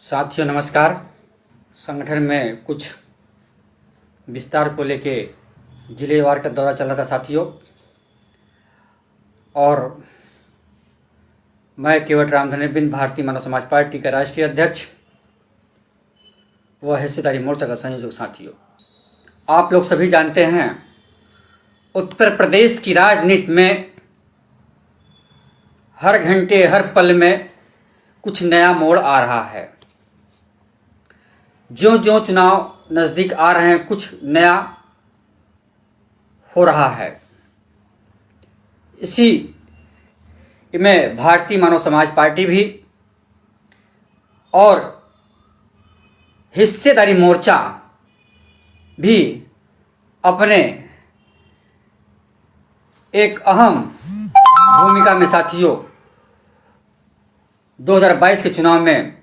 साथियों नमस्कार। संगठन में कुछ विस्तार को लेके जिलेवार का दौरा चल रहा था साथियों, और मैं केवट रामधनी बिन भारतीय मानव समाज पार्टी का राष्ट्रीय अध्यक्ष व हिस्सेदारी मोर्चा का संयोजक। साथियों, आप लोग सभी जानते हैं उत्तर प्रदेश की राजनीति में हर घंटे हर पल में कुछ नया मोड़ आ रहा है। ज्यों ज्यों चुनाव नज़दीक आ रहे हैं कुछ नया हो रहा है। इसी में भारतीय मानव समाज पार्टी भी और हिस्सेदारी मोर्चा भी अपने एक अहम भूमिका में साथियों 2022 के चुनाव में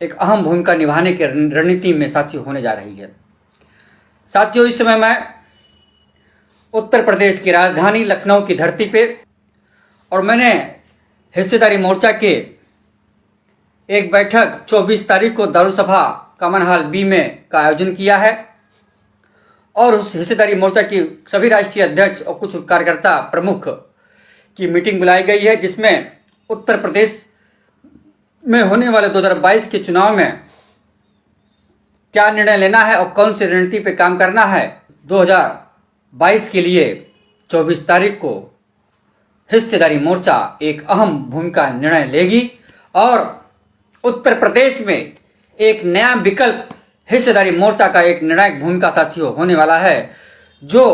एक अहम भूमिका निभाने की रणनीति में साथियों होने जा रही है। साथियों, इस समय मैं उत्तर प्रदेश की राजधानी लखनऊ की धरती पे और मैंने हिस्सेदारी मोर्चा के एक बैठक 24 तारीख को दारुसभा कॉमन हॉल बी में का आयोजन किया है, और उस हिस्सेदारी मोर्चा की सभी राष्ट्रीय अध्यक्ष और कुछ कार्यकर्ता प्रमुख की मीटिंग बुलाई गई है, जिसमें उत्तर प्रदेश में होने वाले 2022 के चुनाव में क्या निर्णय लेना है और कौन सी रणनीति पे काम करना है। 2022 के लिए 24 तारीख को हिस्सेदारी मोर्चा एक अहम भूमिका निर्णय लेगी और उत्तर प्रदेश में एक नया विकल्प हिस्सेदारी मोर्चा का एक निर्णायक भूमिका साथियों होने वाला है, जो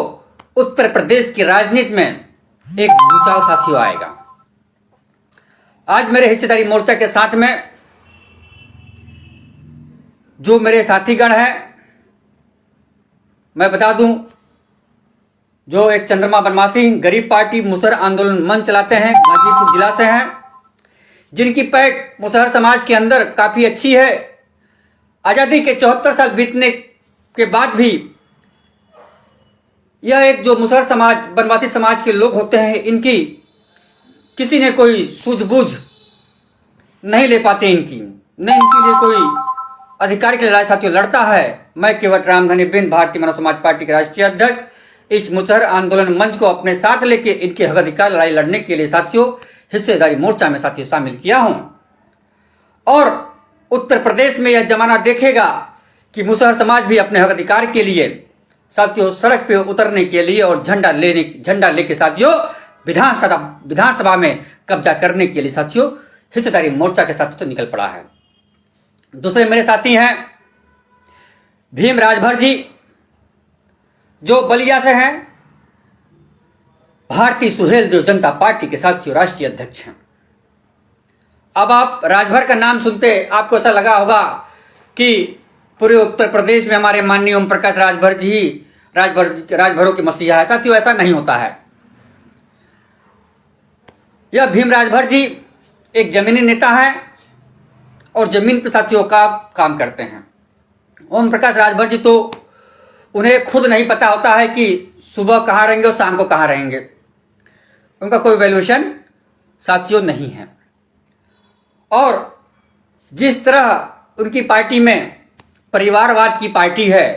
उत्तर प्रदेश की राजनीति में एक भूचाल साथियों आएगा। आज मेरे हिस्सेदारी मोर्चा के साथ में जो मेरे साथीगण हैं, मैं बता दूं, जो एक चंद्रमा बनवासी गरीब पार्टी मुसहर आंदोलन मंच चलाते हैं, गाजीपुर जिला से हैं, जिनकी पैठ मुसहर समाज के अंदर काफी अच्छी है। आजादी के 74 साल बीतने के बाद भी यह एक जो मुसहर समाज बनवासी समाज के लोग होते हैं, इनकी किसी ने कोई सूझबूझ नहीं ले पाते, इनकी लिए कोई अधिकार की लड़ाई साथियों लड़ता है। मैं केवट रामधनी बिन भारतीय मानव समाज पार्टी के राष्ट्रीय अध्यक्ष इस मुसहर आंदोलन मंच को अपने साथ लेके इनके हक अधिकार लड़ाई लड़ने के लिए साथियों हिस्सेदारी मोर्चा में साथियों शामिल किया हूं, और उत्तर प्रदेश में यह जमाना देखेगा कि मुसहर समाज भी अपने हक अधिकार के लिए साथियों सड़क पे उतरने के लिए और झंडा लेके साथियों विधानसभा में कब्जा करने के लिए साथियों हिस्सेदारी मोर्चा के साथ तो निकल पड़ा है। दूसरे मेरे साथी हैं भीम राजभर जी, जो बलिया से हैं, भारतीय सुहेलदेव जनता पार्टी के साथियों राष्ट्रीय अध्यक्ष हैं। अब आप राजभर का नाम सुनते आपको ऐसा लगा होगा कि पूरे उत्तर प्रदेश में हमारे माननीय ओम प्रकाश राजभर जी ही राजभरों के मसीहा है। साथियों, ऐसा नहीं होता है। यह भीम राजभर जी एक जमीनी नेता है और जमीन पर साथियों का काम करते हैं। ओम प्रकाश राजभर जी तो उन्हें खुद नहीं पता होता है कि सुबह कहाँ रहेंगे और शाम को कहाँ रहेंगे। उनका कोई वैल्यूएशन साथियों नहीं है। और जिस तरह उनकी पार्टी में परिवारवाद की पार्टी है,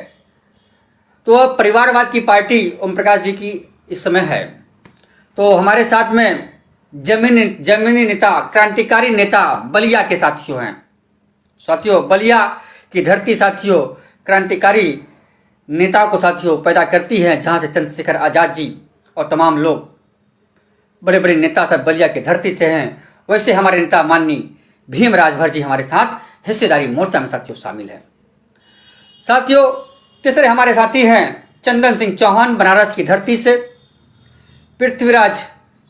तो अब परिवारवाद की पार्टी ओम प्रकाश जी की इस समय है। तो हमारे साथ में जमीनी नेता, क्रांतिकारी नेता बलिया के साथियों हैं। साथियों, बलिया की धरती साथियों क्रांतिकारी नेताओं को साथियों पैदा करती है, जहां से चंद्रशेखर आजाद जी और तमाम लोग बड़े बड़े नेता सब बलिया की धरती से हैं। वैसे हमारे नेता माननीय भीम राजभर जी हमारे साथ हिस्सेदारी मोर्चा में साथियों शामिल है। साथियों, तीसरे हमारे साथी हैं चंदन सिंह चौहान, बनारस की धरती से, पृथ्वीराज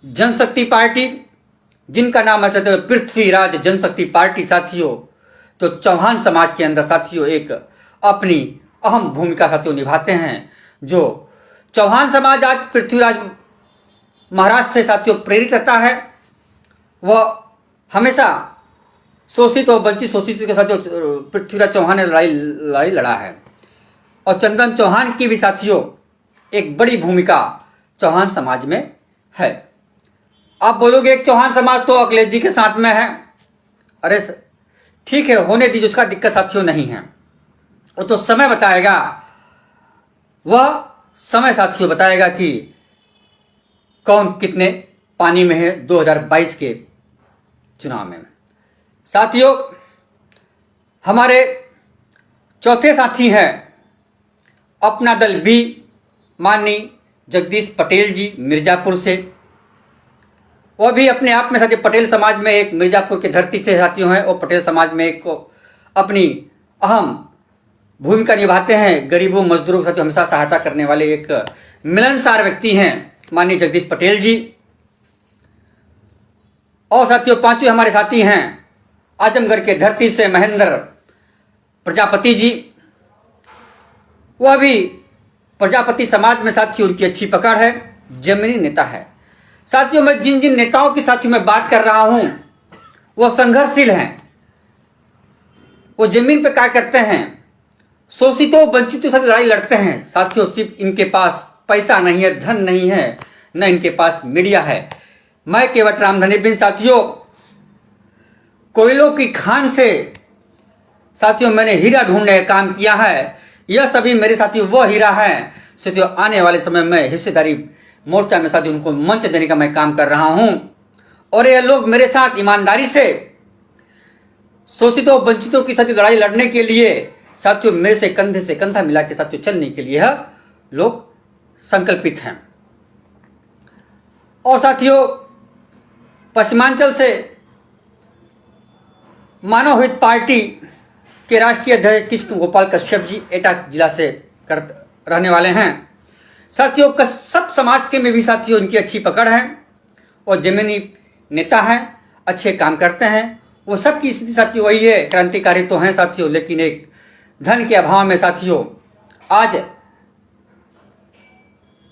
जनशक्ति पार्टी, जिनका नाम है पृथ्वीराज जनशक्ति पार्टी साथियों, तो चौहान समाज के अंदर साथियों एक अपनी अहम भूमिका साथियों निभाते हैं। जो चौहान समाज आज पृथ्वीराज महाराज से साथियों प्रेरित रहता है। वह हमेशा शोषित और वंचित शोषित के साथियों पृथ्वीराज चौहान ने लड़ाई लड़ा है, और चंदन चौहान की भी साथियों एक बड़ी भूमिका चौहान समाज में है। आप बोलोगे एक चौहान समाज तो अखिलेश जी के साथ में है। अरे ठीक है, होने दीजिए, उसका दिक्कत साथियों नहीं है, वो तो समय बताएगा। वह समय साथियों बताएगा कि कौन कितने पानी में है 2022 के चुनाव में। साथियों, हमारे चौथे साथी हैं अपना दल भी, माननीय जगदीश पटेल जी मिर्जापुर से। वह भी अपने आप में साथियों पटेल समाज में एक, मिर्जापुर की धरती से साथियों हैं, और पटेल समाज में एक अपनी अहम भूमिका निभाते हैं। गरीबों मजदूरों के साथ हमेशा सहायता करने वाले एक मिलनसार व्यक्ति हैं माननीय जगदीश पटेल जी। और साथियों पांचवें हमारे साथी हैं आजमगढ़ के धरती से महेंद्र प्रजापति जी। वह भी प्रजापति समाज में साथियों उनकी अच्छी पकड़ है, जमीनी नेता है। साथियों मैं जिन जिन नेताओं की साथियों में बात कर रहा हूं वह संघर्षशील हैं, वो जमीन पे क्या करते हैं, शोषितों वंचितों से लड़ाई लड़ते हैं। साथियों सिर्फ इनके पास पैसा नहीं है, धन नहीं है, न इनके पास मीडिया है। मैं केवट रामधनी बिन साथियों कोयलों की खान से साथियों मैंने हीरा ढूंढने का काम किया है। यह सभी मेरे साथियों वो हीरा है साथियों, आने वाले समय में हिस्सेदारी मोर्चा में साथियों उनको मंच देने का मैं काम कर रहा हूं। और ये लोग मेरे साथ ईमानदारी से शोषितों वंचितों की साथियों लड़ाई लड़ने के लिए साथियों मेरे से कंधा मिला के साथियों चलने के लिए लोग संकल्पित हैं। और साथियों पश्चिमांचल से मानव हित पार्टी के राष्ट्रीय अध्यक्ष कृष्ण गोपाल कश्यप जी एटा जिला से रहने वाले हैं। साथियों सब समाज के में भी साथियों इनकी अच्छी पकड़ है और जमीनी नेता हैं, अच्छे काम करते हैं। वो सबकी स्थिति साथियों वही है, क्रांतिकारी तो हैं साथियों, लेकिन एक धन के अभाव में साथियों आज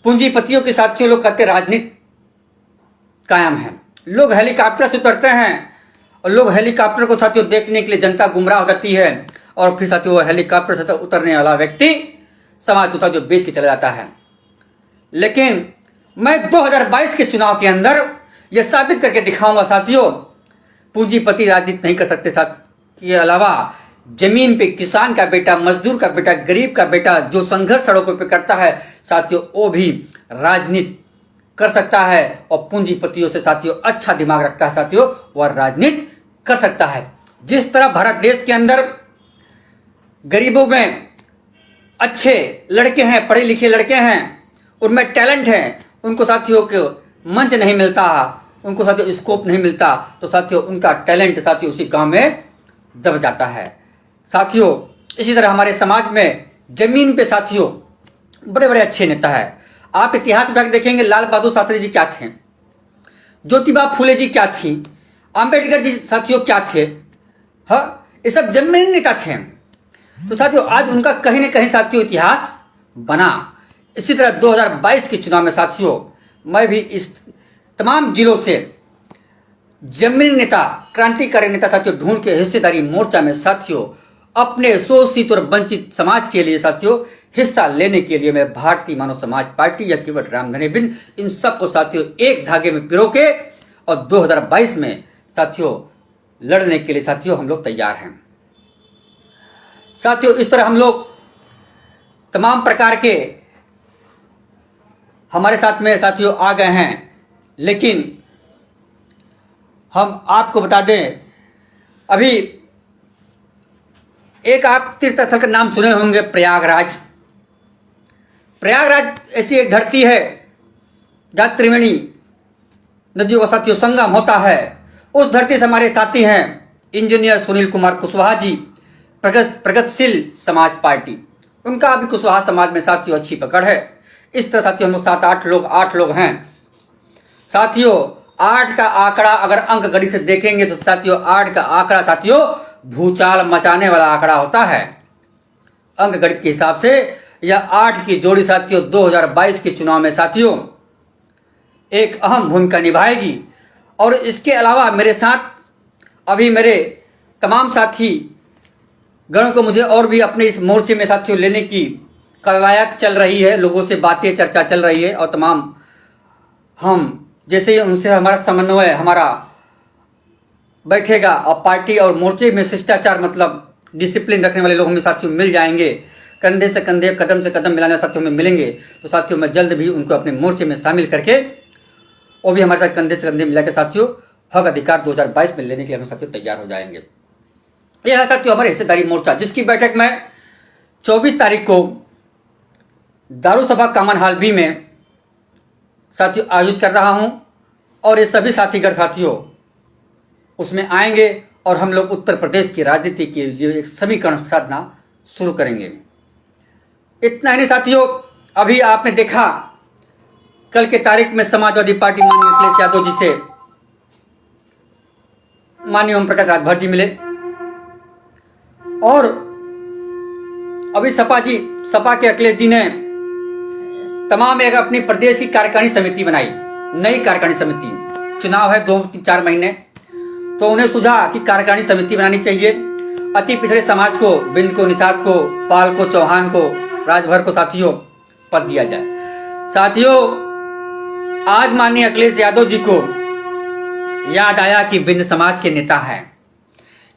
पूंजीपतियों के साथियों लोग कहते राजनीति कायम है। लोग हेलीकॉप्टर से उतरते हैं और लोग हेलीकॉप्टर को साथियों देखने के लिए जनता गुमराह हो जाती है और फिर साथियों वो हेलीकॉप्टर से उतरने वाला व्यक्ति समाज को साथियों बेच के चला जाता है। लेकिन मैं 2022 के चुनाव के अंदर यह साबित करके दिखाऊंगा साथियों पूंजीपति राजनीति नहीं कर सकते। साथ के अलावा जमीन पे किसान का बेटा, मजदूर का बेटा, गरीब का बेटा जो संघर्ष सड़कों पे करता है साथियों वो भी राजनीति कर सकता है और पूंजीपतियों से साथियों अच्छा दिमाग रखता है साथियों वह राजनीति कर सकता है। जिस तरह भारत देश के अंदर गरीबों में अच्छे लड़के हैं, पढ़े लिखे लड़के हैं, उनमें टैलेंट है, उनको साथियों को मंच नहीं मिलता, उनको साथियों स्कोप नहीं मिलता, तो साथियों उनका टैलेंट साथियों उसी गांव में दब जाता है। साथियों इसी तरह हमारे समाज में जमीन पे साथियों बड़े बड़े अच्छे नेता है। आप इतिहास उठा के देखेंगे लाल बहादुर शास्त्री जी क्या थे, ज्योतिबा फूले जी क्या थी, अंबेडकर जी साथियों क्या थे, हाँ ये सब जमीनी नेता थे। तो साथियों आज उनका कहीं ना कहीं साथियों इतिहास बना। इसी तरह 2022 के चुनाव में साथियों मैं भी इस तमाम जिलों से जमीनी नेता, क्रांतिकारी नेता साथियों ढूंढ के हिस्सेदारी मोर्चा में साथियों अपने शोषित और वंचित समाज के लिए साथियों हिस्सा लेने के लिए मैं भारतीय मानव समाज पार्टी या केवट रामधनी बिन इन सबको साथियों एक धागे में पिरो के और 2022 में साथियों लड़ने के लिए साथियों हम लोग तैयार हैं। साथियों इस तरह हम लोग तमाम प्रकार के हमारे साथ में साथियों आ गए हैं। लेकिन हम आपको बता दें अभी एक आप तीर्थ स्थल का नाम सुने होंगे प्रयागराज। प्रयागराज ऐसी एक धरती है जहाँ त्रिवेणी नदियों का साथियों संगम होता है। उस धरती से हमारे साथी हैं इंजीनियर सुनील कुमार कुशवाहा जी, प्रगतिशील समाज पार्टी, उनका भी कुशवाहा समाज में साथियों अच्छी पकड़ है। इस तरह साथियों हम लोग 8 लोग हैं। साथियों 8 का आंकड़ा अगर अंक गणित से देखेंगे तो साथियों 8 का आंकड़ा साथियों भूचाल मचाने वाला आंकड़ा होता है। अंक गणित के हिसाब से यह 8 की जोड़ी साथियों 2022 के चुनाव में साथियों एक अहम भूमिका निभाएगी। और इसके अलावा मेरे साथ अभी मेरे तमाम साथी गणों को मुझे और भी अपने इस मोर्चे में साथियों लेने की कवायद चल रही है, लोगों से बातें चर्चा चल रही है और तमाम हम जैसे उनसे हमारा समन्वय, हमारा बैठेगा और पार्टी और मोर्चे में शिष्टाचार मतलब डिसिप्लिन रखने वाले लोग हमें साथियों मिल जाएंगे, कंधे से कंधे कदम से कदम मिलाने वाले साथियों में मिलेंगे, तो साथियों मैं जल्द भी उनको अपने मोर्चे में शामिल करके वो भी हमारे साथ कंधे से कंधे मिला के साथियों हक अधिकार 2022 में लेने के लिए हम साथियों तैयार हो जाएंगे। यह है साथियों हमारे हिस्सेदारी मोर्चा, जिसकी बैठक मैं 24 तारीख को दारू सभा कॉमन हॉल बी में साथियों आयोजित कर रहा हूं और ये सभी साथीगण साथियों उसमें आएंगे और हम लोग उत्तर प्रदेश की राजनीति के लिए एक समीकरण साधना शुरू करेंगे। इतना नहीं साथियों, अभी आपने देखा कल के तारीख में समाजवादी पार्टी माननीय अखिलेश यादव जी से माननीय ओम प्रकाश राजभर जी मिले और अभी सपा के अखिलेश जी ने तमाम एक अपनी प्रदेश की कार्यकारिणी समिति बनाई, नई कार्यकारिणी समिति। चुनाव है 2-4 महीने, तो उन्हें सुझा कि कार्यकारिणी समिति बनानी चाहिए। अति पिछड़े समाज को, बिंद को, निषाद को, पाल को, चौहान को, राजभर को साथियों पद दिया जाए। साथियों आज माननीय अखिलेश यादव जी को याद आया कि बिंद समाज के नेता हैं।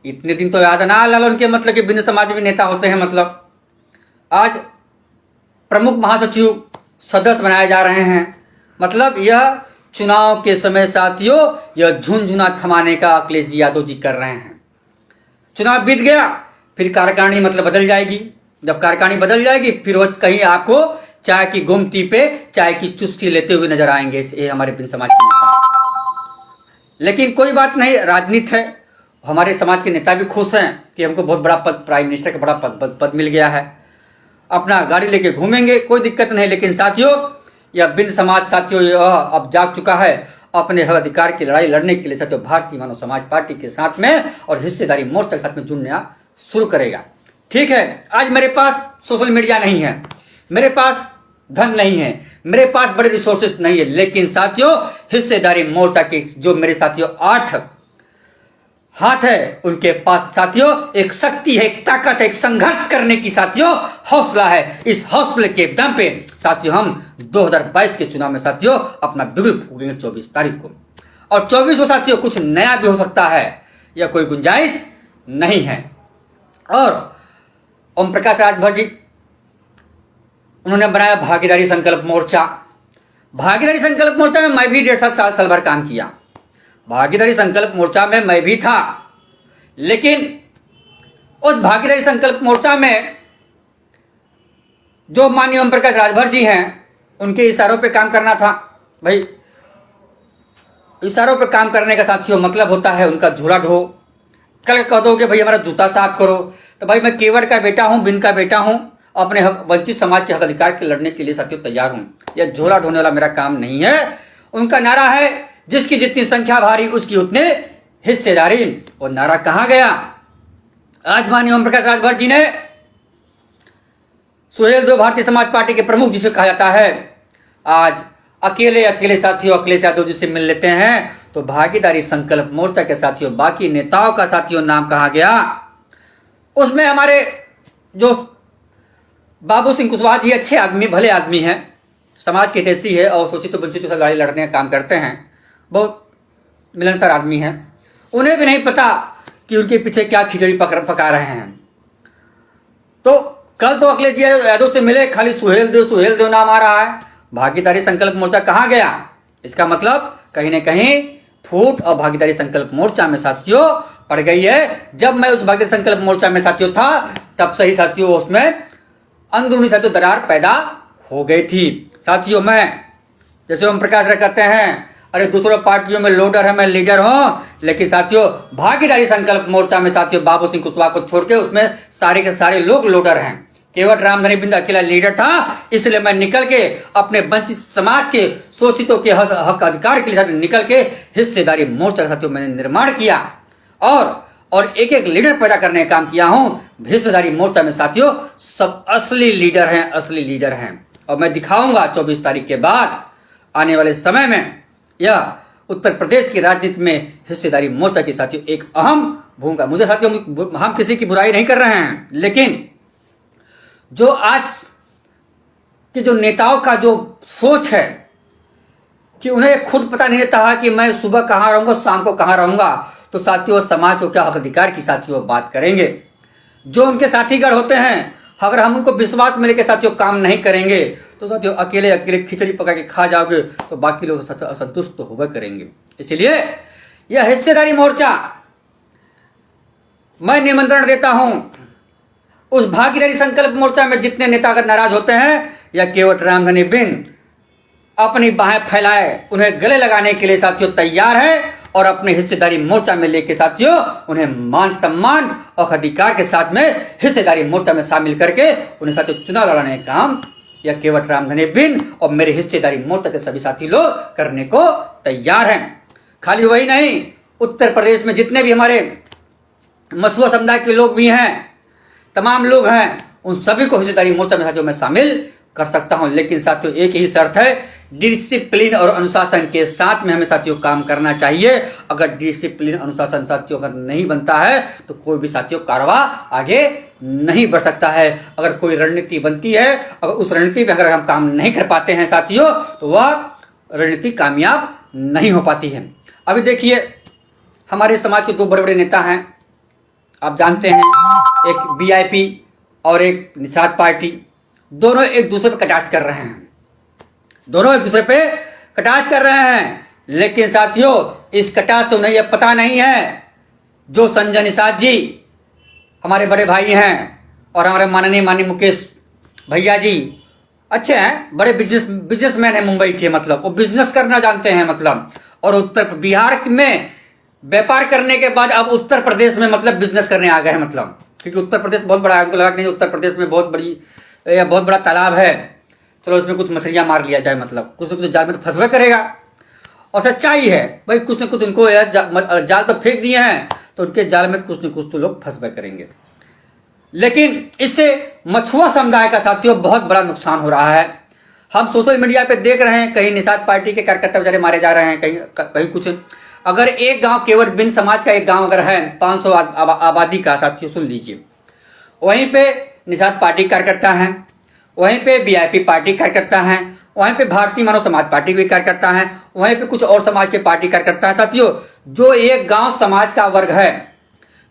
इतने दिन तो याद ना लाल उनके मतलब कि बिंद समाज में भी नेता होते हैं। मतलब आज प्रमुख महासचिव सदस्य बनाए जा रहे हैं। मतलब यह चुनाव के समय साथियों यह झुनझुना थमाने का अखिलेश यादव जी कर रहे हैं। चुनाव बीत गया, फिर कार्यकारिणी मतलब बदल जाएगी। जब कार्यकारिणी बदल जाएगी फिर वो कहीं आपको चाय की गुमती पे चाय की चुस्की लेते हुए नजर आएंगे, ये हमारे बिंद समाज के नेता। लेकिन कोई बात नहीं, राजनीति है। हमारे समाज के नेता भी खुश हैं कि हमको बहुत बड़ा पद, प्राइम मिनिस्टर का बड़ा पद मिल गया है। अपना गाड़ी लेके घूमेंगे, कोई दिक्कत नहीं। लेकिन साथियों यह बिंद समाज साथियों अब जाग चुका है अपने हक अधिकार की लड़ाई लड़ने के लिए साथियों भारतीय मानव समाज पार्टी के साथ में और हिस्सेदारी मोर्चा के साथ में जुड़ना शुरू करेगा। ठीक है, आज मेरे पास सोशल मीडिया नहीं है, मेरे पास धन नहीं है, मेरे पास बड़े रिसोर्सेस नहीं है, लेकिन साथियों हिस्सेदारी मोर्चा के जो मेरे साथियों 8 हाथ है उनके पास साथियों एक शक्ति है, एक ताकत है, एक संघर्ष करने की साथियों हौसला है। इस हौसले के दम पे साथियों हम 2022 के चुनाव में साथियों अपना बिगुल फूकेंगे 24 तारीख को। और 24 को साथियों कुछ नया भी हो सकता है, यह कोई गुंजाइश नहीं है। और ओम प्रकाश राजभर जी उन्होंने बनाया भागीदारी संकल्प मोर्चा। भागीदारी संकल्प मोर्चा में मैं भी 1.5 साल भर काम किया। भागीदारी संकल्प मोर्चा में मैं भी था, लेकिन उस भागीदारी संकल्प मोर्चा में जो माननीय ओम प्रकाश राजभर जी हैं उनके इशारों पे काम करना था। भाई इशारों पे काम करने का साथियों मतलब होता है उनका झूला ढो। कल कह दोगे भाई हमारा जूता साफ करो, तो भाई मैं केवट का बेटा हूं, बिंद का बेटा हूं, अपने वंचित समाज के हक अधिकार के लड़ने के लिए साथियों तैयार हूं। यह झोला ढोने वाला मेरा काम नहीं है। उनका नारा है जिसकी जितनी संख्या भारी उसकी उतने हिस्सेदारी। और नारा कहां गया? आज माननीय ओम प्रकाश राजभर जी ने सुहेल देव भारतीय समाज पार्टी के प्रमुख जिसे कहा जाता है, आज अकेले साथियों अखिलेश यादव जी से मिल लेते हैं। तो भागीदारी संकल्प मोर्चा के साथियों बाकी नेताओं का साथियों नाम कहा गया? उसमें हमारे जो बाबू सिंह कुशवाहा जी अच्छे आदमी, भले आदमी हैं, समाज के हितैषी है और शोषित वंचितों से लड़ाई लड़ने का काम करते हैं, बहुत मिलनसार आदमी हैं। उन्हें भी नहीं पता कि उनके पीछे क्या खिचड़ी पका रहे हैं। तो कल तो अखिलेश यादव से मिले, खाली सुहेल देव नाम आ रहा है। भागीदारी संकल्प मोर्चा कहां गया? इसका मतलब कहीं ना कहीं फूट और भागीदारी संकल्प मोर्चा में साथियों पड़ गई है। जब मैं उस भागीदारी संकल्प मोर्चा में साथियों था तब सही साथियों उसमें अंदरूनी साथियों दरार पैदा हो गई थी। साथियों मैं जैसे ओम प्रकाश कहते हैं अरे दूसरों पार्टियों में लोडर है, मैं लीडर हूं, लेकिन साथियों भागीदारी संकल्प मोर्चा में साथियों बाबू सिंह कुशवाहा को छोड़ के उसमें सारे के सारे लोग लोडर हैं। केवट रामधनी बिंद अकेला लीडर था, इसलिए मैं निकल के अपने वंचित समाज के शोषितों के हक अधिकार के लिए निकल के हिस्सेदारी मोर्चा साथियों मैंने निर्माण किया और एक एक लीडर पैदा करने का काम किया हूं। हिस्सेदारी मोर्चा में साथियों सब असली लीडर हैं और मैं दिखाऊंगा 24 तारीख के बाद आने वाले समय में यह उत्तर प्रदेश की राजनीति में हिस्सेदारी मोर्चा की साथियों एक अहम भूमिका। मुझे साथियों हम किसी की बुराई नहीं कर रहे हैं, लेकिन जो आज के जो नेताओं का जो सोच है कि उन्हें खुद पता नहीं रहता है कि मैं सुबह कहां रहूंगा, शाम को कहां रहूंगा, तो साथियों समाज को क्या हक अधिकार की साथियों बात करेंगे। जो उनके साथीगण होते हैं, अगर हम उनको विश्वास में लेकर साथियों काम नहीं करेंगे तो साथियों अकेले अकेले खिचड़ी पका के खा जाओगे तो बाकी लोग असंतुष्ट तो होगा करेंगे। इसलिए यह हिस्सेदारी मोर्चा मैं निमंत्रण देता हूं उस भागीदारी संकल्प मोर्चा में जितने नेता अगर नाराज होते हैं या केवट रामधनी बिन अपनी बाहें फैलाए उन्हें गले लगाने के लिए साथियों तैयार है और अपने हिस्सेदारी मोर्चा में लेके साथियों उन्हें मान सम्मान और अधिकार के साथ में हिस्सेदारी मोर्चा में शामिल करके उन्हें साथियों चुनाव लड़ाने का काम या केवट रामधनी बिन और मेरे हिस्सेदारी मोर्चा के सभी साथी लोग करने को तैयार हैं। खाली वही नहीं, उत्तर प्रदेश में जितने भी हमारे मछुआ समुदाय के लोग भी हैं, तमाम लोग हैं, उन सभी को हिस्सेदारी मोर्चा में साथियों मैं शामिल कर सकता हूं। लेकिन साथियों एक ही शर्त है, डिसिप्लिन और अनुशासन के साथ में हमें साथियों काम करना चाहिए। अगर डिसिप्लिन अनुशासन साथियों अगर नहीं बनता है तो कोई भी साथियों कारवा आगे नहीं बढ़ सकता है। अगर कोई रणनीति बनती है, अगर उस रणनीति में अगर हम काम नहीं कर पाते हैं साथियों तो वह रणनीति कामयाब नहीं हो पाती है। अभी देखिए हमारे समाज के दो बड़े बड़े नेता हैं, आप जानते हैं, एक बीआईपी और एक निषाद पार्टी, दोनों एक दूसरे पे कटाक्ष कर रहे हैं, दोनों एक दूसरे पे कटाक्ष कर रहे हैं। लेकिन साथियों इस कटाक्ष से उन्हें यह पता नहीं है जो संजय निषाद जी हमारे बड़े भाई हैं और हमारे माननीय मुकेश भैया जी अच्छे हैं, बड़े बिजनेसमैन हैं मुंबई के, मतलब वो बिजनेस करना जानते हैं, मतलब और उत्तर बिहार में व्यापार करने के बाद अब उत्तर प्रदेश में मतलब बिजनेस करने आ गए हैं, मतलब क्योंकि उत्तर प्रदेश बहुत बड़ा है, लगा नहीं उत्तर प्रदेश में बहुत बड़ा तालाब है, चलो उसमें कुछ मछलियां मार लिया जाए, मतलब कुछ न कुछ जाल में तो फंसवा करेगा। और सच्चाई है भाई, कुछ न कुछ उनको जाल तो फेंक दिए हैं तो उनके जाल में कुछ न कुछ तो लोग फंसवा करेंगे। लेकिन इससे मछुआ समुदाय का साथियों बहुत बड़ा नुकसान हो रहा है। हम सोशल मीडिया पे देख रहे हैं कहीं निषाद पार्टी के कार्यकर्ता बेचारे मारे जा रहे हैं, कहीं कुछ। अगर एक गांव केवट बिन समाज का एक गांव अगर है 500 आबादी का साथियों, सुन लीजिए, वहीं पे निषाद पार्टी कार्यकर्ता हैं, वहीं पे बीआईपी पार्टी कार्यकर्ता हैं, वहीं पे भारतीय मानव समाज पार्टी के कार्यकर्ता हैं, वहीं पे कुछ और समाज के पार्टी कार्यकर्ता हैं। साथियों जो एक गांव समाज का वर्ग है,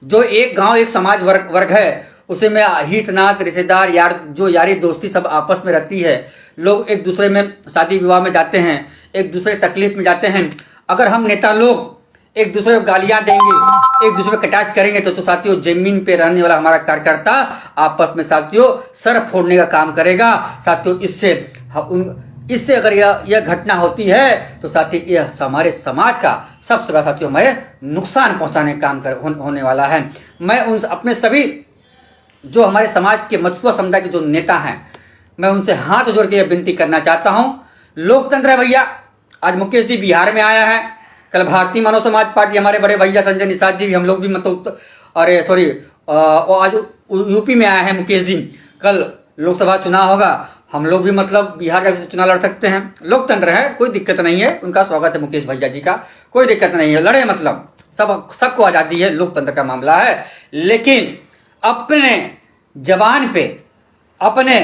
जो एक गांव एक समाज वर्ग है, उसे में हित नात रिश्तेदार यार जो यारी दोस्ती सब आपस में रहती है, लोग एक दूसरे में शादी विवाह में जाते हैं, एक दूसरे तकलीफ में जाते हैं। अगर हम नेता लोग एक दूसरे को गालियां देंगे, एक दूसरे को कटाक्ष करेंगे तो साथियों जमीन पे रहने वाला हमारा कार्यकर्ता आपस में साथियों सर फोड़ने का काम करेगा। साथियों इससे अगर यह घटना होती है तो साथियों यह हमारे समाज का सबसे बड़ा साथियों हमें नुकसान पहुंचाने का काम होने वाला है। मैं उन अपने सभी जो हमारे समाज के मछुआ समुदाय के जो नेता हैं, मैं उनसे हाथ जोड़ के विनती करना चाहता हूं, लोकतंत्र है भैया। आज मुकेश जी बिहार में आया है, कल भारतीय मानव समाज पार्टी हमारे बड़े भैया संजय निषाद जी भी, हम लोग भी मतलब आज यूपी में आया है मुकेश जी, कल लोकसभा चुनाव होगा, हम लोग भी मतलब बिहार जाकर चुनाव लड़ सकते हैं। लोकतंत्र है, कोई दिक्कत नहीं है, उनका स्वागत है मुकेश भैया जी का, कोई दिक्कत नहीं है, लड़े, मतलब सबको आजादी है, लोकतंत्र का मामला है। लेकिन अपने जबान पे, अपने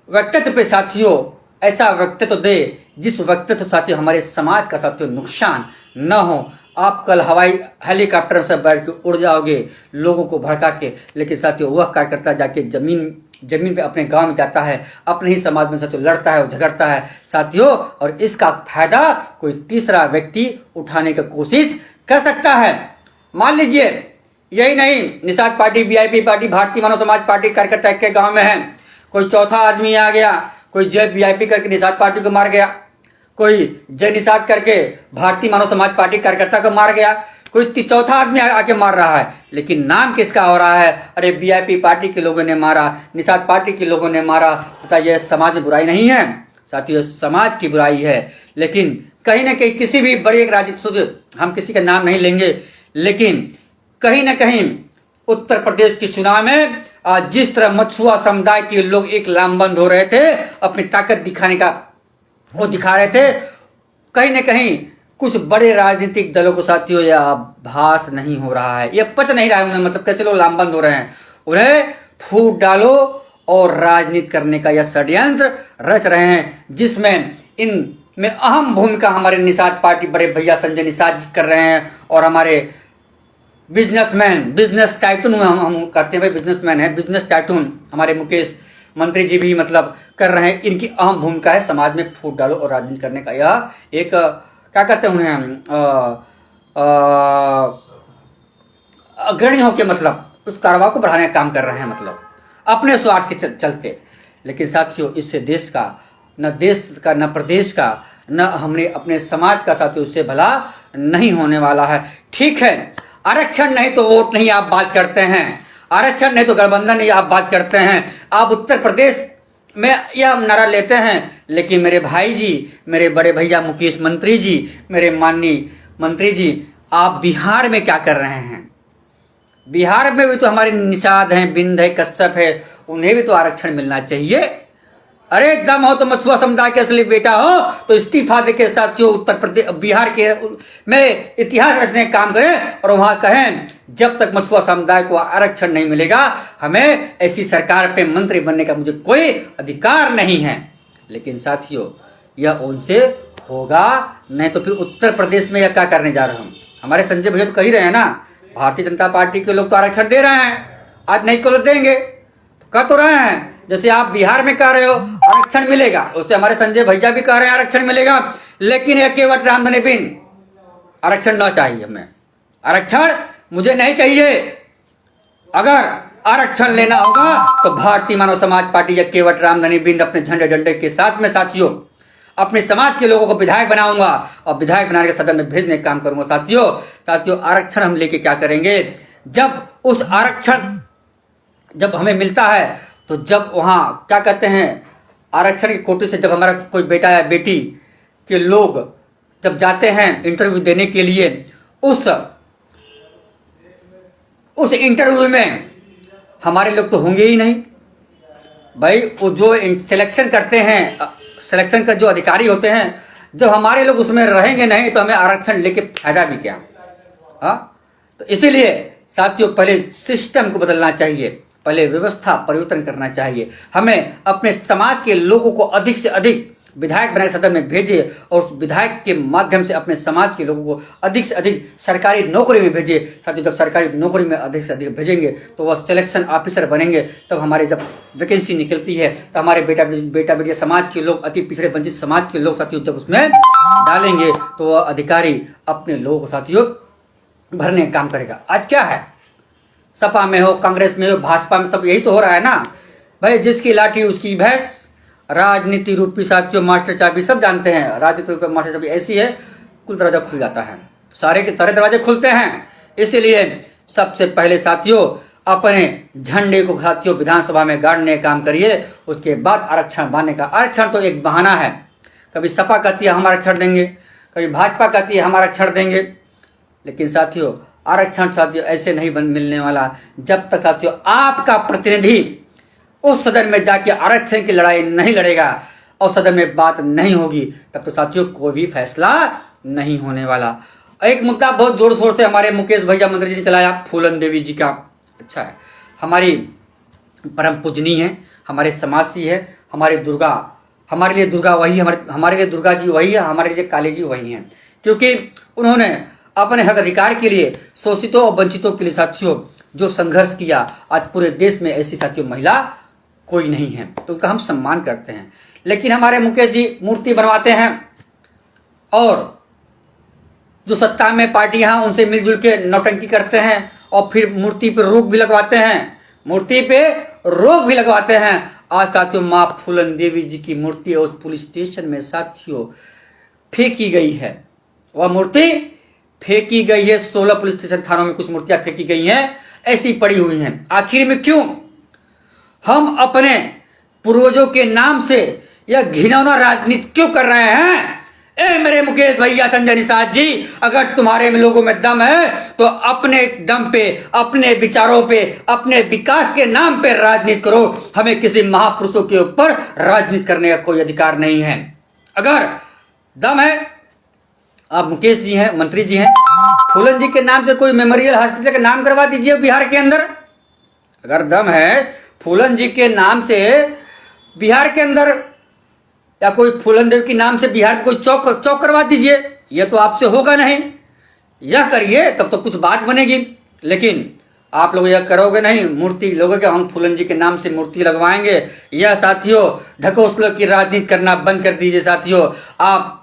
व्यक्तित्व पे साथियों ऐसा व्यक्तित्व दे जिस व्यक्तित्व साथियों हमारे समाज का साथियों नुकसान न हो। आप कल हवाई हेलीकॉप्टर से बैठ के उड़ जाओगे लोगों को भड़का के, लेकिन साथियों वह कार्यकर्ता जाके जमीन पे अपने गांव में जाता है, अपने ही समाज में साथियों लड़ता है और झगड़ता है साथियों, और इसका फायदा कोई तीसरा व्यक्ति उठाने की कोशिश कर सकता है। मान लीजिए यही नहीं, निषाद पार्टी, बीआईपी पार्टी, भारतीय मानव समाज पार्टी कार्यकर्ता एक के गांव में है, कोई चौथा आदमी आ गया, कोई जय बीआईपी करके निषाद पार्टी को मार गया, कोई जय निषाद करके भारतीय मानव समाज पार्टी कार्यकर्ता को मार गया, कोई चौथा आदमी आके मार रहा है, लेकिन नाम किसका हो रहा है? अरे बीआईपी पार्टी के लोगों ने मारा, निषाद पार्टी के लोगों ने मारा। बताइए समाज में बुराई नहीं है साथियों? समाज की बुराई है। लेकिन कहीं ना कहीं किसी भी बड़ी एक राजनीतिक, हम किसी का नाम नहीं लेंगे, लेकिन कहीं ना कहीं उत्तर प्रदेश के चुनाव में जिस तरह मछुआ समुदाय के लोग एक लामबंद हो रहे थे, अपनी ताकत दिखाने का वो दिखा रहे थे, कहीं ना कहीं कुछ बड़े राजनीतिक दलों को साथियों यह आभास नहीं हो रहा है, यह पच नहीं रहा है उन्हें, मतलब कैसे लोग लामबंद हो रहे हैं। उन्हें फूट डालो और राजनीति करने का यह षड्यंत्र रच रहे हैं, जिसमें इनमें अहम भूमिका हमारे निषाद पार्टी बड़े भैया संजय निषाद जी कर रहे हैं, और हमारे बिजनेसमैन, बिजनेस टाइकून हम कहते हैं भाई, बिजनेसमैन है, बिजनेस टाइकून हमारे मुकेश मंत्री जी भी मतलब कर रहे हैं। इनकी अहम भूमिका है समाज में फूट डालो और राजनीति करने का। यह एक क्या कहते हैं उन्हें, अग्रणी होकर मतलब उस कारोबार को बढ़ाने का काम कर रहे हैं, मतलब अपने स्वार्थ के चलते। लेकिन साथियों, इससे देश का न प्रदेश का न हमने अपने समाज का साथियों उससे भला नहीं होने वाला है। ठीक है, आरक्षण नहीं तो वोट नहीं आप बात करते हैं, आरक्षण नहीं तो गठबंधन नहीं आप बात करते हैं, आप उत्तर प्रदेश में यह नारा लेते हैं। लेकिन मेरे भाई जी, मेरे बड़े भैया मुकेश मंत्री जी, मेरे माननीय मंत्री जी, आप बिहार में क्या कर रहे हैं? बिहार में भी तो हमारे निषाद हैं, बिंद है, कश्यप है, उन्हें भी तो आरक्षण मिलना चाहिए। अरे दम हो तो मछुआ समुदाय के असली बेटा हो तो इस्तीफा देके साथियों उत्तर प्रदेश बिहार के में इतिहास रचने का काम करें और वहां कहें जब तक मछुआ समुदाय को आरक्षण नहीं मिलेगा हमें ऐसी सरकार पे मंत्री बनने का मुझे कोई अधिकार नहीं है। लेकिन साथियों, यह उनसे होगा नहीं तो फिर उत्तर प्रदेश में यह क्या करने जा रहे हम? हमारे संजय भैया तो कह ही रहे हैं ना, भारतीय जनता पार्टी के लोग तो आरक्षण दे रहे हैं, आज नहीं को देंगे, कह तो रहे हैं। जैसे आप बिहार में कह रहे हो आरक्षण मिलेगा, उससे हमारे संजय भैया भी कह रहे हैं आरक्षण मिलेगा। लेकिन एक केवट रामधनी बिन आरक्षण न चाहिए, हमें आरक्षण मुझे नहीं चाहिए। अगर आरक्षण लेना होगा तो भारतीय मानव समाज पार्टी या केवट रामधनी बिंद अपने झंडे डंडे के साथ में साथियों अपने समाज के लोगों को विधायक बनाऊंगा और विधायक बनाने के सदन में भेजने का काम करूंगा। साथियों आरक्षण हम लेके क्या करेंगे? जब उस आरक्षण जब हमें मिलता है तो जब वहां क्या कहते हैं आरक्षण की कोटे से जब हमारा कोई बेटा या बेटी के लोग जब जाते हैं इंटरव्यू देने के लिए, उस इंटरव्यू में हमारे लोग तो होंगे ही नहीं भाई। वो जो सिलेक्शन करते हैं, सिलेक्शन का जो अधिकारी होते हैं, जब हमारे लोग उसमें रहेंगे नहीं तो हमें आरक्षण लेके फायदा भी क्या? हाँ, तो इसीलिए साथियों पहले सिस्टम को बदलना चाहिए, पहले व्यवस्था परिवर्तन करना चाहिए। हमें अपने समाज के लोगों को अधिक से अधिक विधायक बनाए सदन में भेजे और उस विधायक के माध्यम से अपने समाज के लोगों को अधिक से अधिक सरकारी नौकरी में भेजे। साथियों जब सरकारी नौकरी में अधिक से अधिक भेजेंगे तो वह सिलेक्शन ऑफिसर बनेंगे। तब हमारे जब वैकेंसी निकलती है तो हमारे बेटा बेटिया समाज के लोग, अति पिछड़े वंचित समाज के लोग साथियों जब उसमें डालेंगे तो वह अधिकारी अपने लोगों को साथियों भरने का काम करेगा। आज क्या है, सपा में हो, कांग्रेस में हो, भाजपा में, सब यही तो हो रहा है ना भाई, जिसकी लाठी उसकी भैंस। राजनीति रूपी साथियों मास्टर चाबी सब जानते हैं, राजनीति रूपी मास्टर चाबी ऐसी है कुल दरवाजा खुल जाता है, सारे के सारे दरवाजे खुलते हैं। इसीलिए सबसे पहले साथियों अपने झंडे को साथियों विधानसभा में गाड़ने का काम करिए, उसके बाद आरक्षण मानने का। आरक्षण तो एक बहाना है, कभी सपा कहती है हम आरक्षण देंगे, कभी भाजपा कहती है हम आरक्षण देंगे। लेकिन साथियों आरक्षण साथियों ऐसे नहीं मिलने वाला जब तक साथियों आपका प्रतिनिधि उस सदन में जाके आरक्षण की लड़ाई नहीं लड़ेगा और सदन में बात नहीं होगी, तब तो साथियों कोई भी फैसला नहीं होने वाला। एक मुद्दा बहुत जोर शोर से हमारे मुकेश भैया मंत्री जी ने चलाया, फूलन देवी जी का। अच्छा है, हमारी परम पूजनीय है, हमारे समाज से है, हमारे दुर्गा, हमारे लिए दुर्गा वही, हमारे लिए दुर्गा जी वही है, हमारे लिए काली जी वही हैं, क्योंकि उन्होंने अपने हक अधिकार के लिए शोषितों और वंचितों के लिए साथियों जो संघर्ष किया, आज पूरे देश में ऐसी साथियों महिला कोई नहीं है, तो उनका हम सम्मान करते हैं। लेकिन हमारे मुकेश जी मूर्ति बनवाते हैं और जो सत्ता में पार्टियां हैं उनसे मिलजुल के नौटंकी करते हैं और फिर मूर्ति पर रोक भी लगवाते हैं, मूर्ति पे रोक भी लगवाते हैं। आज साथियों मां फूलन देवी जी की मूर्ति उस पुलिस स्टेशन में साथियों फेंकी गई है, वह मूर्ति फेंकी गई है। 16 पुलिस स्टेशन थानों में कुछ मूर्तियां फेंकी गई हैं, ऐसी पड़ी हुई हैं। आखिर में क्यों? हम अपने पूर्वजों के नाम से यह घिनौना राजनीति क्यों कर रहे हैं? ए मेरे मुकेश भैया, संजय निषाद जी, अगर तुम्हारे लोगों में दम है तो अपने दम पे, अपने विचारों पे, अपने विकास के नाम पे राजनीति करो। हमें किसी महापुरुषों के ऊपर राजनीति करने का कोई अधिकार नहीं है। अगर दम है, आप मुकेश जी हैं, मंत्री जी हैं, फूलन जी के नाम से कोई मेमोरियल हॉस्पिटल का नाम करवा दीजिए बिहार के अंदर। अगर दम है फूलन जी के नाम से बिहार के अंदर, या कोई फूलन देव के नाम से बिहार में कोई चौक करवा दीजिए। यह तो आपसे होगा नहीं, यह करिए तब तो कुछ बात बनेगी। लेकिन आप लोग यह करोगे नहीं, मूर्ति लोगों के हम फूलन जी के नाम से मूर्ति लगवाएंगे। यह साथियों ढकोसलों की राजनीति करना बंद कर दीजिए साथियों। आप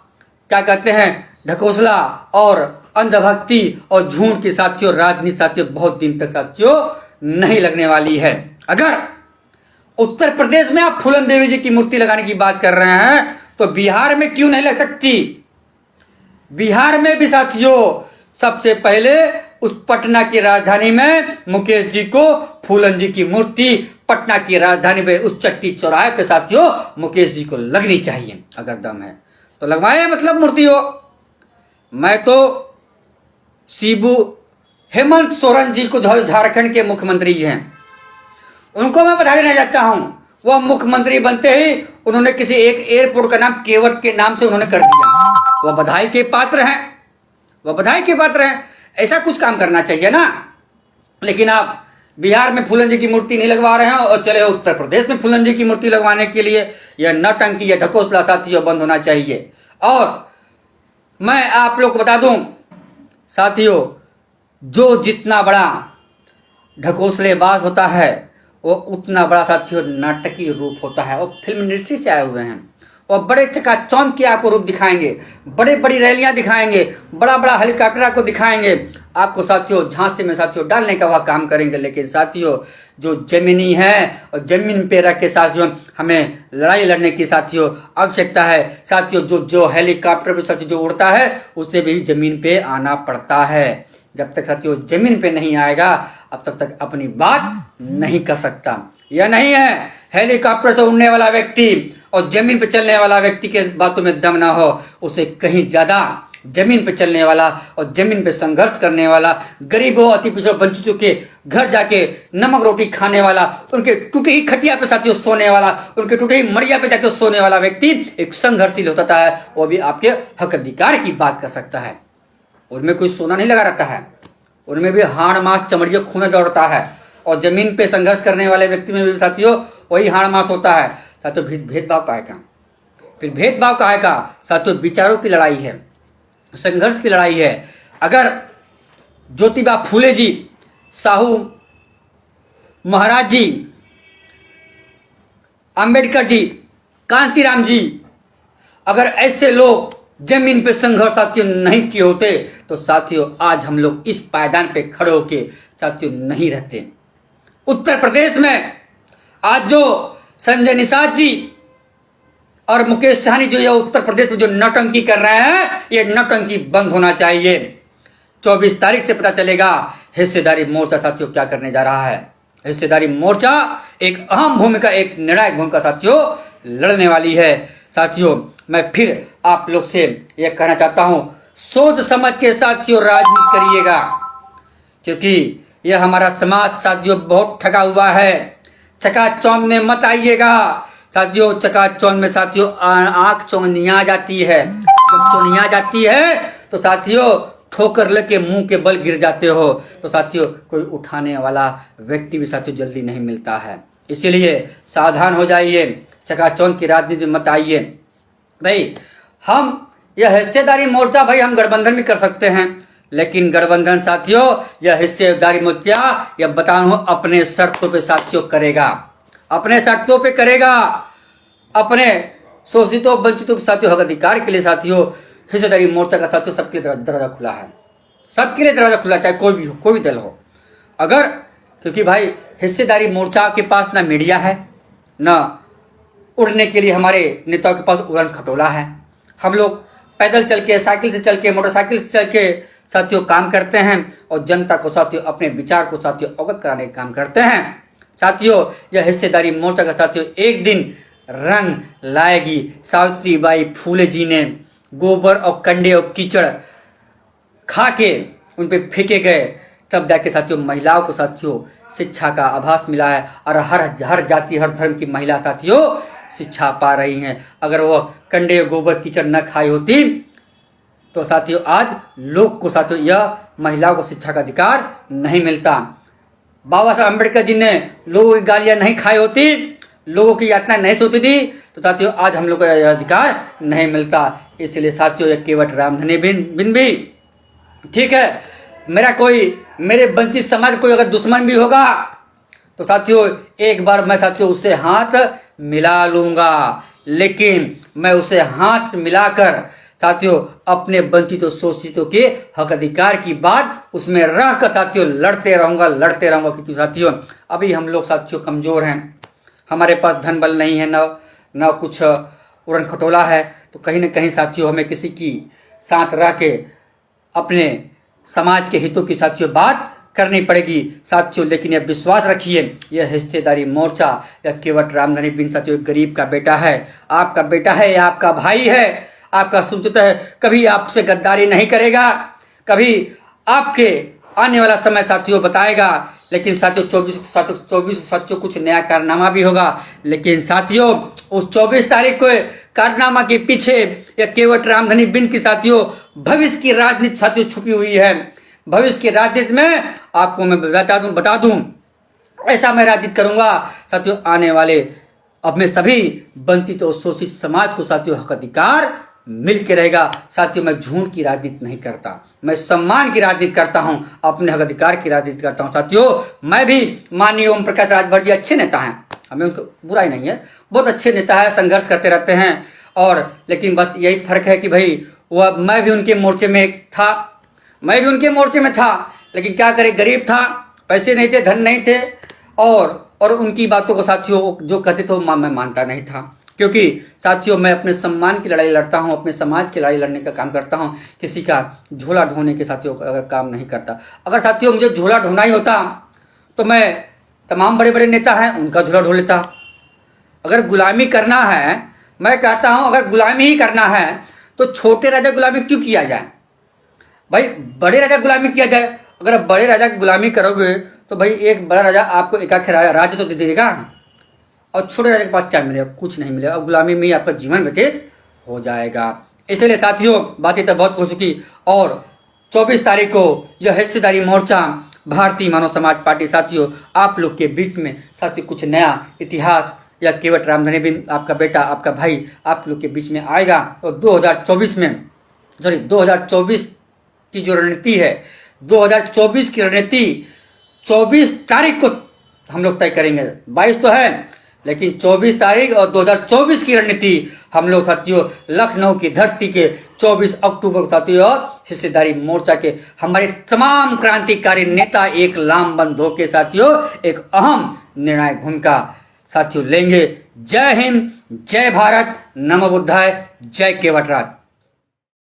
क्या कहते हैं, ढकोसला और अंधभक्ति और झूठ की साथियों राजनीति साथियों बहुत दिन तक साथियों नहीं लगने वाली है। अगर उत्तर प्रदेश में आप फूलन देवी जी की मूर्ति लगाने की बात कर रहे हैं तो बिहार में क्यों नहीं लग सकती? बिहार में भी साथियों सबसे पहले उस पटना की राजधानी में मुकेश जी को फूलन जी की मूर्ति पटना की राजधानी में उस चट्टी चौराहे पे साथियों मुकेश जी को लगनी चाहिए। अगर दम है तो लगवाए, मतलब मूर्ति हो। मैं तो शिबू हेमंत सोरेन जी को, जो झारखंड के मुख्यमंत्री जी हैं, उनको मैं बधाई देना चाहता हूं। वह मुख्यमंत्री बनते ही उन्होंने किसी एक एयरपोर्ट का नाम केवट के नाम से उन्होंने कर दिया। वह बधाई के पात्र हैं, वह बधाई के पात्र हैं। ऐसा कुछ काम करना चाहिए ना। लेकिन आप बिहार में फूलन जी की मूर्ति नहीं लगवा रहे हैं और चले उत्तर प्रदेश में फूलन जी की मूर्ति लगवाने के लिए। यह नौटंकी, यह ढकोसला साथियों बंद होना चाहिए। और मैं आप लोग को बता दूं साथियों, जो जितना बड़ा ढकोसलेबाज होता है वो उतना बड़ा साथियों नाटकीय रूप होता है। और फिल्म इंडस्ट्री से आए हुए हैं और बड़े चकाचौंध के आपको रूप दिखाएंगे, बड़े बड़ी रैलियां दिखाएंगे, बड़ा बड़ा हेलीकॉप्टर आपको दिखाएंगे, आपको साथियों झांसे में साथियों डालने का वह काम करेंगे। लेकिन साथियों जो जमीनी है और जमीन पे रख के साथियों हमें लड़ाई लड़ने की साथियों आवश्यकता है। साथियों जो हेलीकॉप्टर पे साथियों जो उड़ता है उसे भी जमीन पे आना पड़ता है। जब तक साथियों जमीन पे नहीं आएगा अब तब तक अपनी बात नहीं कर सकता। यह नहीं है हेलीकॉप्टर से उड़ने वाला व्यक्ति और जमीन पे चलने वाला व्यक्ति के बातों में दम ना हो, उसे कहीं ज्यादा जमीन पे चलने वाला और जमीन पे संघर्ष करने वाला, गरीबों अति पिछड़ों वंचितों के घर जाके नमक रोटी खाने वाला, उनके टूटी ही खटिया पे साथियों सोने वाला, उनके टूटे ही मड़िया पे जाके सोने वाला व्यक्ति एक संघर्षशील होता है। वो भी आपके हक अधिकार की बात कर सकता है। उनमें कोई सोना नहीं लगा रहता है, उनमें भी हाड़ मांस चमड़िया खून दौड़ता है। और जमीन पे संघर्ष करने वाले व्यक्ति में भी साथियों वही हाड़ मांस होता है। साथियों भेदभाव काहे का? फिर भेदभाव काहे का? साथियों विचारों की लड़ाई है, संघर्ष की लड़ाई है। अगर ज्योतिबा फूले जी, साहू महाराज जी, अंबेडकर जी, कांसीराम जी, अगर ऐसे लोग जमीन पे संघर्ष साथियों नहीं किए होते तो साथियों आज हम लोग इस पायदान पे खड़े होके साथियों नहीं रहते। उत्तर प्रदेश में आज जो संजय निषाद जी और मुकेश सहनी जो ये उत्तर प्रदेश में जो नौटंकी कर रहे हैं, ये नौटंकी बंद होना चाहिए। 24 तारीख से पता चलेगा हिस्सेदारी मोर्चा साथियों क्या करने जा रहा है। हिस्सेदारी मोर्चा एक अहम भूमिका, एक निर्णायक भूमिका साथियों लड़ने वाली है। साथियों मैं फिर आप लोग से यह कहना चाहता हूं, सोच समझ के साथियों राजनीति करिएगा, क्योंकि यह हमारा समाज साथियों बहुत ठगा हुआ है। चकाचौंध में मत आइएगा साथियों। चकाचौंध में साथियों आंख चौंधिया जाती है। जब चौंधिया जाती है तो साथियों ठोकर लेके मुंह के बल गिर जाते हो। तो साथियों कोई उठाने वाला व्यक्ति भी साथियों जल्दी नहीं मिलता है। इसीलिए सावधान हो जाइए, चकाचौंध की राजनीति में मत आइए। भाई हम यह हिस्सेदारी मोर्चा भाई हम गठबंधन भी कर सकते हैं, लेकिन गठबंधन साथियों यह हिस्सेदारी मोर्चा यह बता रहा हूं अपने शर्तों पे साथियों करेगा, अपने शर्तों पे करेगा, अपने शोषितों वंचितों के साथियों हक अधिकार के लिए साथियों हिस्सेदारी मोर्चा का साथियों सबके लिए दरवाजा खुला है, सबके लिए दरवाजा खुला, चाहे कोई भी हो, कोई भी दल हो। अगर क्योंकि भाई हिस्सेदारी मोर्चा के पास ना मीडिया है, ना उड़ने के लिए हमारे नेताओं के पास उड़न खटोला है। हम लोग पैदल चल के, साइकिल से चल के, मोटरसाइकिल से चल के साथियों काम करते हैं और जनता को साथियों अपने विचार को साथियों अवगत कराने का काम करते हैं। साथियों यह हिस्सेदारी मोर्चा का साथियों एक दिन रंग लाएगी। सावित्रीबाई फूले जी ने गोबर और कंडे और कीचड़ खा के उन पे फेंके गए, तब जाके साथियों महिलाओं को साथियों शिक्षा का आभास मिला है और हर जाति हर धर्म की महिला साथियों शिक्षा पा रही हैं। अगर वो कंडे गोबर कीचड़ न खाई होती तो साथियों आज लोग को साथियों यह महिलाओं को शिक्षा का अधिकार नहीं मिलता। बाबा साहब अम्बेडकर जी ने लोगों की गालियां नहीं खाई होती, लोगों की यातना नहीं सोती थी तो साथियों आज हम लोग को यह अधिकार नहीं मिलता। इसलिए साथियों यह केवट रामधनी बिन भी ठीक है। मेरा कोई, मेरे वंचित समाज कोई अगर दुश्मन भी होगा तो साथियों एक बार मैं साथियों उससे हाथ मिला लूंगा, लेकिन मैं उसे हाथ मिलाकर साथियों अपने वंचितों शोषितों के हक अधिकार की बात उसमें रहकर साथियों लड़ते रहूंगा क्योंकि साथियों अभी हम लोग साथियों कमजोर हैं, हमारे पास धन बल नहीं है, न कुछ उड़न खटोला है, तो कहीं ना कहीं साथियों हमें किसी की साथ रह के अपने समाज के हितों की साथियों बात करनी पड़ेगी साथियों। लेकिन यह विश्वास रखिए, यह हिस्सेदारी मोर्चा या केवट रामधनी बिन साथियों एक गरीब का बेटा है, आपका बेटा है या आपका भाई है, आपका सुचित है, कभी आपसे गद्दारी नहीं करेगा, कभी आपके आने वाला समय साथियों बताएगा। लेकिन साथियों 24 साथियों कुछ नया कारनामा भी होगा, लेकिन साथियों उस 24 तारीख को कारनामा के पीछे या केवट रामधनी बिन की साथियों भविष्य की राजनीति साथियों छुपी हुई है। भविष्य की राजनीति में आपको मैं बता दूं ऐसा मैं राजनीति करूंगा साथियों, आने वाले अब में सभी वंचित और शोषित समाज को साथियों हक अधिकार मिल के रहेगा। साथियों मैं झूठ की राजनीति नहीं करता, मैं सम्मान की राजनीति करता हूं, अपने हक अधिकार की राजनीति करता हूं। साथियों मैं भी माननीय ओम प्रकाश राजभर जी अच्छे नेता हैं, हमें उनको बुराई नहीं है, बहुत अच्छे नेता है, संघर्ष करते रहते हैं, और लेकिन बस यही फर्क है कि भाई वह मैं भी उनके मोर्चे में था, लेकिन क्या करे, गरीब था, पैसे नहीं थे, धन नहीं थे, और उनकी बातों को साथियों जो कहते थे मैं मानता नहीं था, क्योंकि साथियों मैं अपने सम्मान की लड़ाई लड़ता हूं, अपने समाज की लड़ाई लड़ने का काम करता हूं, किसी का झोला ढोने के साथियों अगर काम नहीं करता। अगर साथियों मुझे झोला ढोना ही होता तो मैं तमाम बड़े बड़े नेता हैं उनका झोला ढो लेता। अगर गुलामी करना है, मैं कहता हूं अगर गुलामी ही करना है तो छोटे राजा गुलामी क्यों किया जाए भाई, बड़े राजा गुलामी किया जाए। अगर आप बड़े राजा की गुलामी करोगे तो भाई एक बड़ा राजा आपको एकाक राज्य तो दे देगा, और छोटे राजा के पास क्या मिलेगा, कुछ नहीं मिलेगा, और गुलामी में ही आपका जीवन व्यतीत हो जाएगा। इसलिए साथियों बातें तो बहुत हो चुकी, और 24 तारीख को यह हिस्सेदारी मोर्चा भारतीय मानव समाज पार्टी साथियों आप लोग के बीच में साथियों कुछ नया इतिहास या केवट रामधनी बिन आपका बेटा आपका भाई आप लोग के बीच में आएगा। और 2024 की जो रणनीति है, 2024 की रणनीति 24 तारीख को हम लोग तय करेंगे। 22 तो है, लेकिन 24 तारीख और 2024 की रणनीति हम लोग साथियों लखनऊ की धरती के 24 अक्टूबर को साथियों हिस्सेदारी मोर्चा के हमारे तमाम क्रांतिकारी नेता एक लामबंद होकर साथियों एक अहम निर्णायक भूमिका साथियों लेंगे। जय हिंद, जय भारत, नमो बुद्धाय, जय केवट राज।